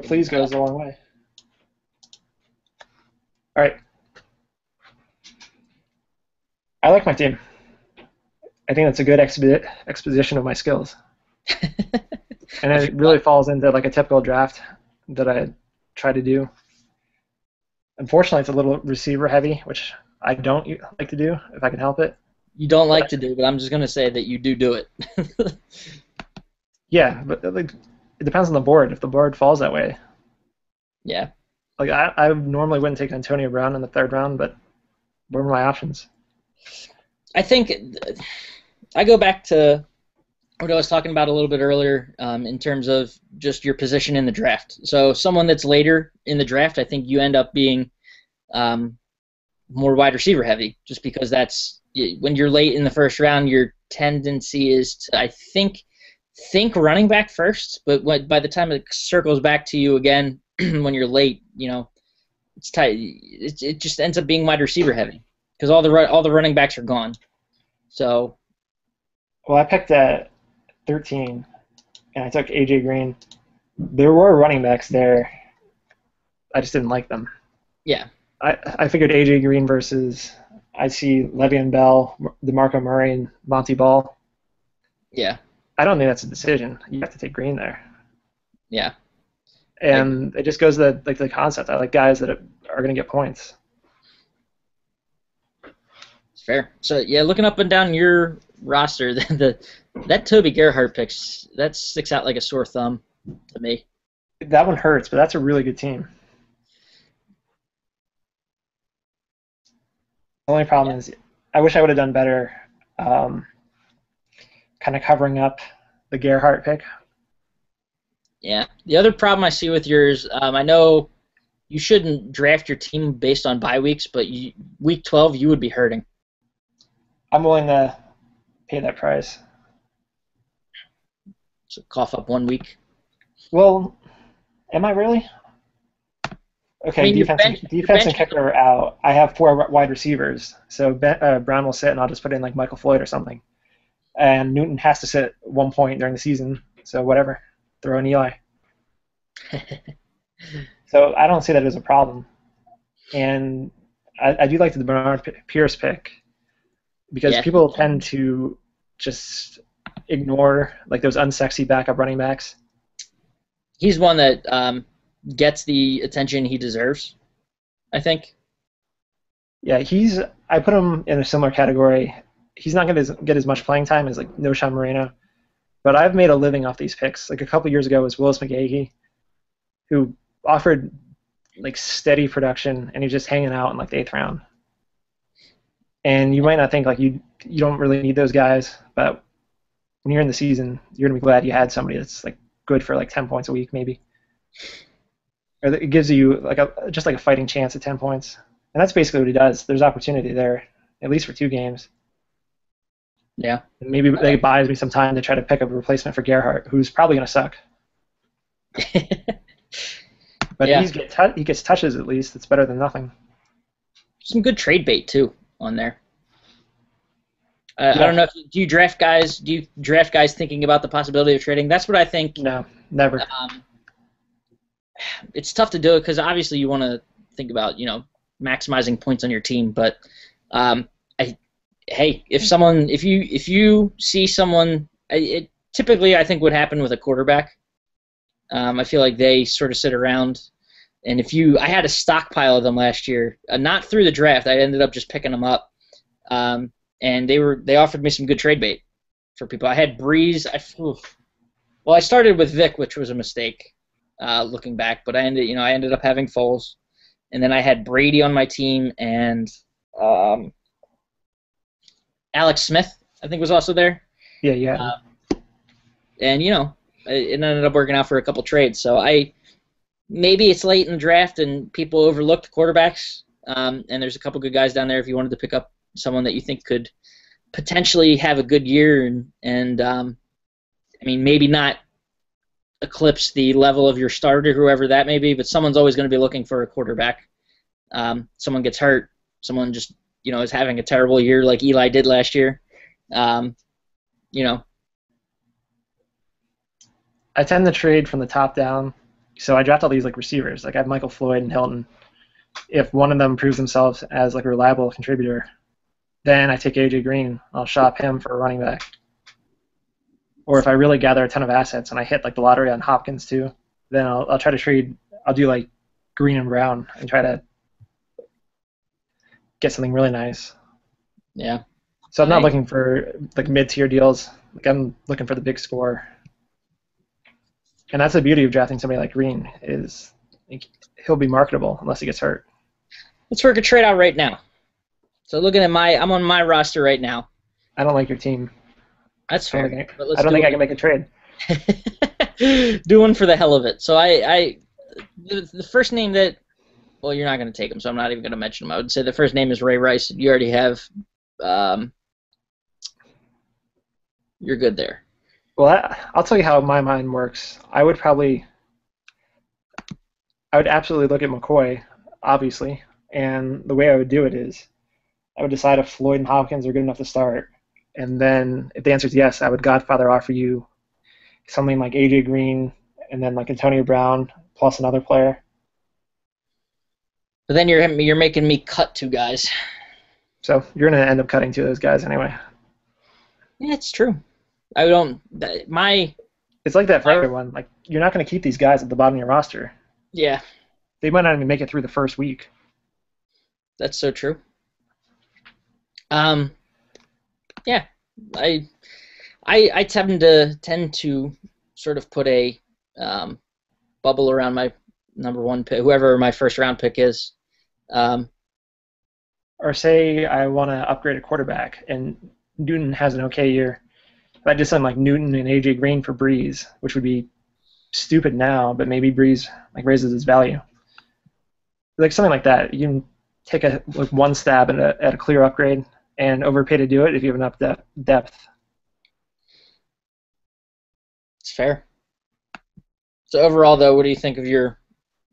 Please goes a long way. All right. I like my team. I think that's a good exposition of my skills. And it really falls into a typical draft that I try to do. Unfortunately, it's a little receiver heavy, which I don't like to do if I can help it. You don't like to do, but I'm just going to say that you do it. Yeah, but it depends on the board. If the board falls that way. Yeah. I normally wouldn't take Antonio Brown in the 3rd round, but what are my options? I think I go back to what I was talking about a little bit earlier in terms of just your position in the draft. So someone that's later in the draft, I think you end up being more wide receiver heavy, just because that's when you're late in the 1st round, your tendency is to, I think running back first, but by the time it circles back to you again when you're late, it's tight. It just ends up being wide receiver heavy because all the running backs are gone. So, well, I picked at 13, and I took AJ Green. There were running backs there. I just didn't like them. Yeah. I figured AJ Green versus I see Le'Veon Bell, DeMarco Murray, and Monty Ball. Yeah. I don't think that's a decision. You have to take Green there. Yeah. And it just goes to the concept. I like guys that are going to get points. It's fair. So yeah, looking up and down your roster, that Toby Gerhart pick that sticks out like a sore thumb to me. That one hurts, but that's a really good team. The only problem is I wish I would have done better, um, kind of covering up the Gerhardt pick. Yeah. The other problem I see with yours, I know you shouldn't draft your team based on bye weeks, but week 12 you would be hurting. I'm willing to pay that price. So cough up 1 week. Well, am I really? I Okay, mean, your defense and bench. kicker are out. I have four wide receivers, so Brown will sit, and I'll just put in like Michael Floyd or something. And Newton has to sit at one point during the season, so whatever. Throw in Eli. So I don't see that as a problem. And I do like the Bernard Pierce pick because Yeah. people tend to just ignore like those unsexy backup running backs. He's one that gets the attention he deserves, I think. Yeah, I put him in a similar category. He's not going to get as much playing time as like Noshan Moreno, but I've made a living off these picks. Like a couple years ago was Willis McGahee, who offered like steady production, and he's just hanging out in like the 8th round. And you might not think like you don't really need those guys, but when you're in the season, you're gonna be glad you had somebody that's like good for like 10 points a week maybe, or it gives you like just like a fighting chance at 10 points. And that's basically what he does. There's opportunity there, at least for 2 games. Yeah. And maybe they buys me some time to try to pick up a replacement for Gerhardt, who's probably gonna suck. But Yeah. he gets touches at least. It's better than nothing. Some good trade bait too on there. Yeah. I don't know. Do you draft guys? Do you draft guys thinking about the possibility of trading? That's what I think. No, never. It's tough to do it because obviously you want to think about maximizing points on your team. But hey, if you see someone, it typically I think would happen with a quarterback. I feel like they sort of sit around, and I had a stockpile of them last year, not through the draft. I ended up just picking them up, and they offered me some good trade bait for people. I had Breeze. I started with Vic, which was a mistake, looking back, but I ended up having Foles, and then I had Brady on my team, and Alex Smith I think was also there. Yeah. And it ended up working out for a couple trades. So maybe it's late in the draft and people overlooked quarterbacks. And there's a couple good guys down there if you wanted to pick up someone that you think could potentially have a good year and I mean maybe not eclipse the level of your starter, whoever that may be, but someone's always going to be looking for a quarterback. Someone gets hurt. Someone just is having a terrible year like Eli did last year. I tend to trade from the top down, so I draft all these like receivers. Like I have Michael Floyd and Hilton. If one of them proves themselves as like a reliable contributor, then I take AJ Green. I'll shop him for a running back. Or if I really gather a ton of assets and I hit like the lottery on Hopkins too, then I'll try to trade. I'll do like Green and Brown and try to get something really nice. Yeah. So I'm not looking for like mid-tier deals. Like I'm looking for the big score. And that's the beauty of drafting somebody like Green is he'll be marketable unless he gets hurt. Let's work a trade out right now. So looking at I'm on my roster right now. I don't like your team. That's fair. I don't think I can make a trade. Do one for the hell of it. So the first name that, well, you're not going to take him, so I'm not even going to mention him. I would say the first name is Ray Rice. You already have, you're good there. Well, I'll tell you how my mind works. I would absolutely look at McCoy, obviously, and the way I would do it is I would decide if Floyd and Hopkins are good enough to start, and then if the answer is yes, I would Godfather offer you something like AJ Green and then like Antonio Brown plus another player. But then you're making me cut 2 guys. So you're going to end up cutting 2 of those guys anyway. Yeah, it's true. I don't. It's like that for everyone. Like you're not going to keep these guys at the bottom of your roster. Yeah. They might not even make it through the first week. That's so true. Yeah, I tend to sort of put a bubble around my number 1 pick, whoever my first round pick is. or say I want to upgrade a quarterback and Newton has an okay year. If I did something like Newton and AJ Green for Breeze, which would be stupid now, but maybe Breeze like raises its value. Like something like that. You can take one stab at a clear upgrade and overpay to do it if you have enough depth. It's fair. So overall, though, what do you think of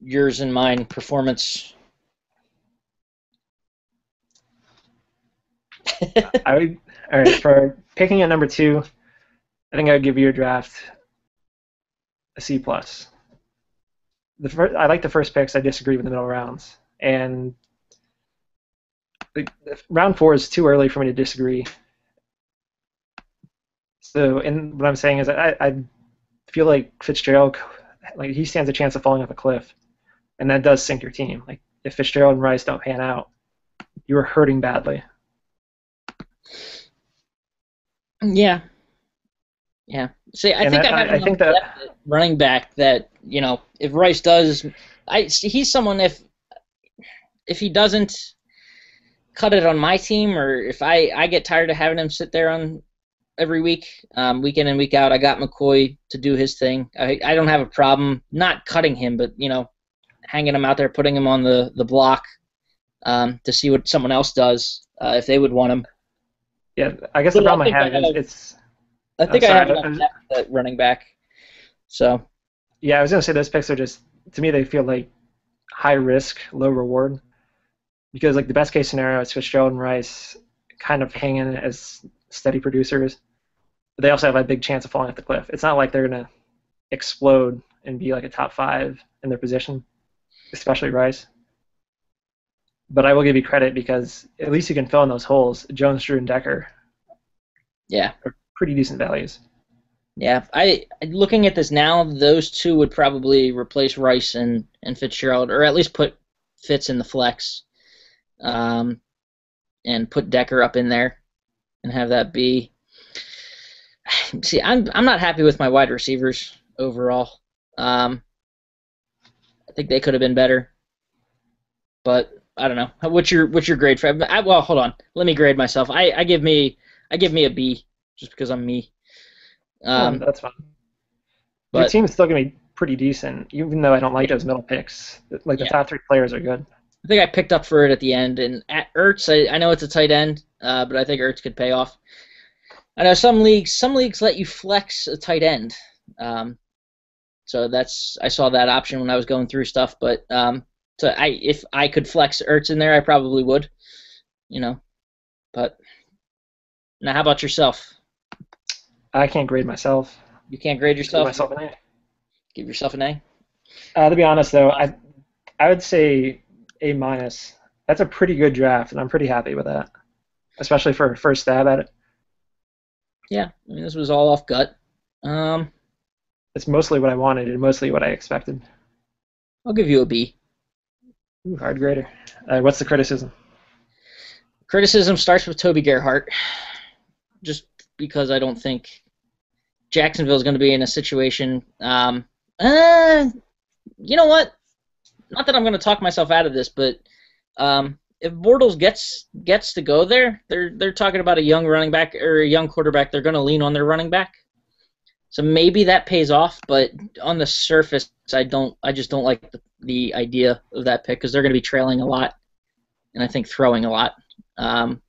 yours and mine performance? All right, for picking at number 2, I think I would give your draft a C+. I like the first picks. I disagree with the middle rounds. And round 4 is too early for me to disagree. So, what I'm saying is I feel like Fitzgerald, like he stands a chance of falling off a cliff, and that does sink your team. Like if Fitzgerald and Rice don't pan out, you are hurting badly. Yeah. See, I think that running back that if Rice does, he's someone if he doesn't cut it on my team, or if I get tired of having him sit there on every week, week in and week out, I got McCoy to do his thing. I don't have a problem not cutting him, but hanging him out there, putting him on the block to see what someone else does if they would want him. Yeah, I guess the problem I have is it's. I think I have enough depth at running back. So. Yeah, I was gonna say those picks are just, to me, they feel like high risk, low reward, because like the best case scenario is Fitzgerald and Rice kind of hanging as steady producers, but they also have a big chance of falling off the cliff. It's not like they're gonna explode and be like a top 5 in their position, especially Rice. But I will give you credit because at least you can fill in those holes. Jones, Drew, and Decker. Yeah. Are pretty decent values. Yeah. Looking at this now, those two would probably replace Rice and Fitzgerald, or at least put Fitz in the flex, and put Decker up in there, and have that be. See, I'm not happy with my wide receivers overall. I think they could have been better, but. I don't know. What's your grade for? Well, hold on. Let me grade myself. I give me a B just because I'm me. That's fine. Your team is still gonna be pretty decent, even though I don't like those middle picks. Like the top 3 players are good. I think I picked up for it at the end, and at Ertz, I know it's a tight end, but I think Ertz could pay off. I know some leagues let you flex a tight end, so I saw that option when I was going through stuff, but. So if I could flex Ertz in there, I probably would, But now, how about yourself? I can't grade myself. You can't grade yourself? Give myself an A. Give yourself an A? To be honest, though, I would say A-. That's a pretty good draft, and I'm pretty happy with that, especially for a first stab at it. Yeah, I mean, this was all off gut. It's mostly what I wanted and mostly what I expected. I'll give you a B. Ooh, hard grader. What's the criticism? Criticism starts with Toby Gerhart, just because I don't think Jacksonville is going to be in a situation. You know what? Not that I'm going to talk myself out of this, but if Bortles gets to go there, they're talking about a young running back or a young quarterback. They're going to lean on their running back. So maybe that pays off, but on the surface, I just don't like the idea of that pick because they're going to be trailing a lot, and I think throwing a lot. And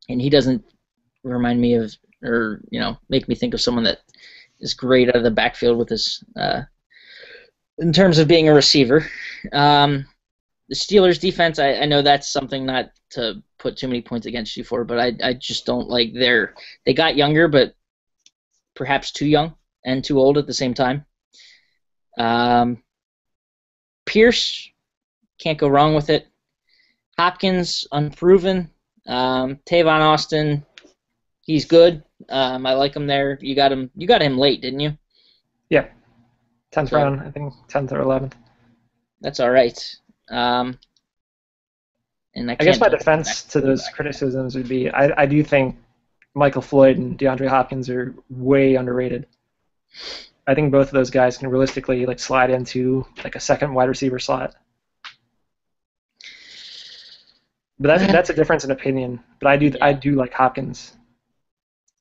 he doesn't remind me of, or make me think of someone that is great out of the backfield with his, in terms of being a receiver. The Steelers' defense, I know that's something not to put too many points against you for, but I just don't like they got younger, but perhaps too young and too old at the same time. Pierce, can't go wrong with it. Hopkins, unproven. Tavon Austin, he's good. I like him there. You got him late, didn't you? Yeah, 10th round, I think 10th or 11th. That's all right. And I guess my defense to those criticisms would be I do think Michael Floyd and DeAndre Hopkins are way underrated. I think both of those guys can realistically slide into a second wide receiver slot. But that's a difference in opinion. But I do like Hopkins.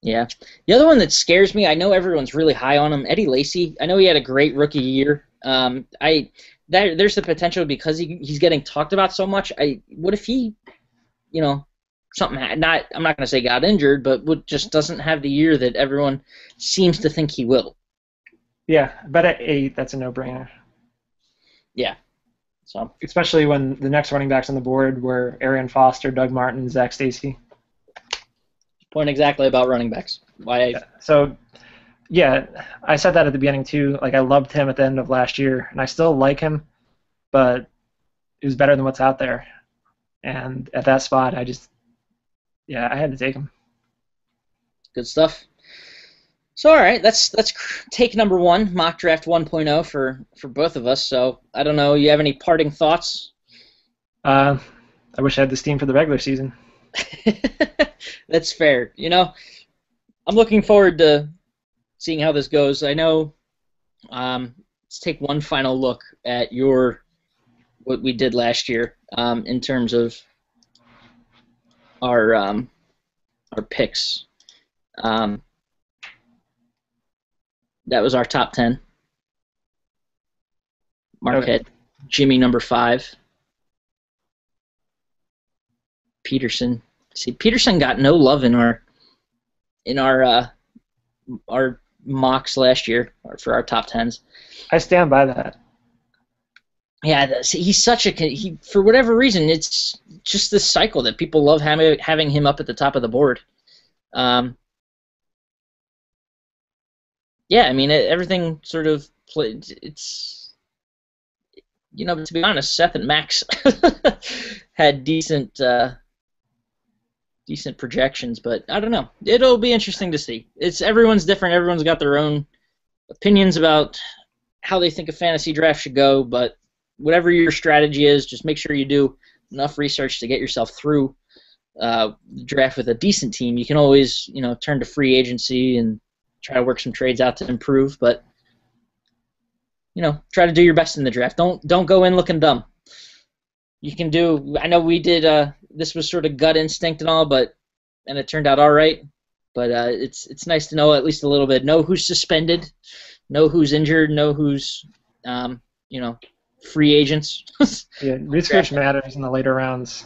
Yeah. The other one that scares me, I know everyone's really high on him, Eddie Lacy. I know he had a great rookie year. There's the potential because he's getting talked about so much. What if he, something I'm not going to say got injured, but just doesn't have the year that everyone seems to think he will. Yeah, but at 8, that's a no-brainer. Yeah. So especially when the next running backs on the board were Arian Foster, Doug Martin, Zach Stacy. Point exactly about running backs. So, yeah, I said that at the beginning too. Like, I loved him at the end of last year, and I still like him, but it was better than what's out there. And at that spot, I had to take him. Good stuff. So, all right, that's take number 1, mock draft 1.0 for both of us. So, I don't know. You have any parting thoughts? I wish I had this team for the regular season. That's fair. I'm looking forward to seeing how this goes. I know. Let's take one final look at what we did last year in terms of our picks. That was our top 10. Marquette, okay. Jimmy number 5. Peterson. See, Peterson got no love in our mocks last year for our top 10s. I stand by that. Yeah, he's such for whatever reason, it's just this cycle that people love having him up at the top of the board. Yeah, I mean, everything sort of played. It's, to be honest, Seth and Max had decent projections, but I don't know. It'll be interesting to see. Everyone's different. Everyone's got their own opinions about how they think a fantasy draft should go, but whatever your strategy is, just make sure you do enough research to get yourself through the draft with a decent team. You can always, turn to free agency and try to work some trades out to improve, but try to do your best in the draft. Don't go in looking dumb. You can do. I know we did. This was sort of gut instinct and all, and it turned out all right. But it's nice to know at least a little bit. Know who's suspended, know who's injured, know who's free agents. Yeah, research matters in the later rounds.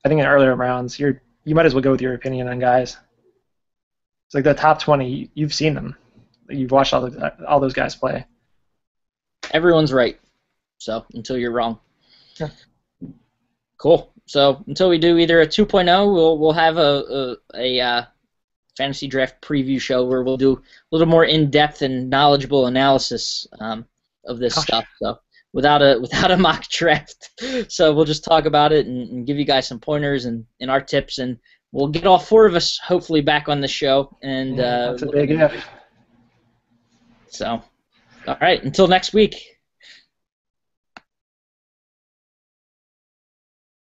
I think in earlier rounds, you might as well go with your opinion on guys. It's like the top 20. You've seen them. You've watched all those guys play. Everyone's right. So until you're wrong. Yeah. Cool. So until we do either a 2.0, we'll have a fantasy draft preview show where we'll do a little more in-depth and knowledgeable analysis of this stuff. So without a mock draft, so we'll just talk about it and give you guys some pointers and our tips, and we'll get all 4 of us hopefully back on the show. And that's a big if. So, all right. Until next week.